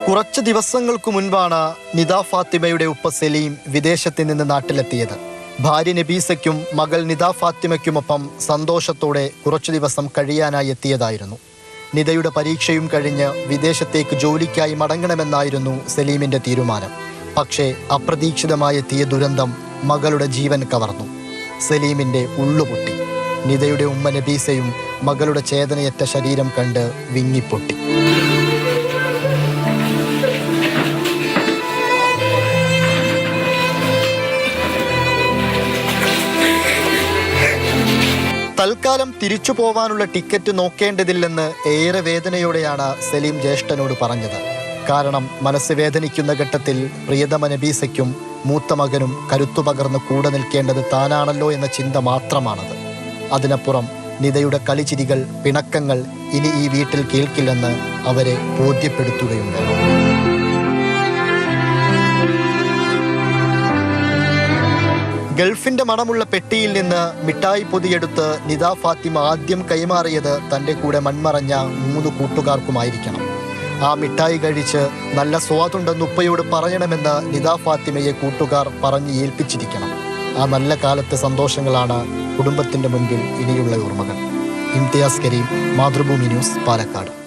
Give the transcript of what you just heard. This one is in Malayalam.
കുറച്ച് ദിവസങ്ങൾക്കു മുൻപാണ് നിദ ഫാത്തിമയുടെ ഉപ്പ സലീം വിദേശത്ത് നിന്ന് നാട്ടിലെത്തിയത്. ഭാര്യ നബീസയ്ക്കും മകൾ നിദ ഫാത്തിമയ്ക്കുമൊപ്പം സന്തോഷത്തോടെ കുറച്ചു ദിവസം കഴിയാനായി എത്തിയതായിരുന്നു. നിദയുടെ പരീക്ഷയും കഴിഞ്ഞ് വിദേശത്തേക്ക് ജോലിക്കായി മടങ്ങണമെന്നായിരുന്നു സലീമിൻ്റെ തീരുമാനം. പക്ഷേ അപ്രതീക്ഷിതമായി എത്തിയ ദുരന്തം മകളുടെ ജീവൻ കവർന്നു. സലീമിൻ്റെ ഉള്ളുപൊട്ടി. നിദയുടെ ഉമ്മ നബീസയും മകളുടെ ചേതനയറ്റ ശരീരം കണ്ട് വിങ്ങിപ്പൊട്ടി. തൽക്കാലം തിരിച്ചു പോവാനുള്ള ടിക്കറ്റ് നോക്കേണ്ടതില്ലെന്ന് ഏറെ വേദനയോടെയാണ് സലീം ജ്യേഷ്ഠനോട് പറഞ്ഞത്. കാരണം മനസ്സ് വേദനിക്കുന്ന ഘട്ടത്തിൽ പ്രിയതമ നബീസയ്ക്കും മൂത്ത മകനും കരുത്തു പകർന്ന് കൂടെ നിൽക്കേണ്ടത് താനാണല്ലോ എന്ന ചിന്ത മാത്രമാണത്. അതിനപ്പുറം നിദയുടെ കളിച്ചിരികൾ, പിണക്കങ്ങൾ ഇനി ഈ വീട്ടിൽ കേൾക്കില്ലെന്ന് അവരെ ബോധ്യപ്പെടുത്തുകയും വേണം. ഗൾഫിന്റെ മണമുള്ള പെട്ടിയിൽ നിന്ന് മിഠായി പൊതിയെടുത്ത് നിദ ഫാത്തിമ ആദ്യം കൈമാറിയത് തൻ്റെ കൂടെ മൺമറഞ്ഞ 3 കൂട്ടുകാർക്കുമായിരിക്കണം. ആ മിഠായി കഴിച്ച് നല്ല സ്വാദുണ്ടെന്ന് ഉപ്പയോട് പറയണമെന്ന് നിദ ഫാത്തിമയെ കൂട്ടുകാർ പറഞ്ഞ് ഏൽപ്പിച്ചിരിക്കണം. ആ നല്ല കാലത്തെ സന്തോഷങ്ങളാണ് കുടുംബത്തിൻ്റെ മുൻപിൽ ഇനിയുള്ള ഓർമ്മകൾ. ഇംതിയാസ് കരീം, മാതൃഭൂമി ന്യൂസ്, പാലക്കാട്.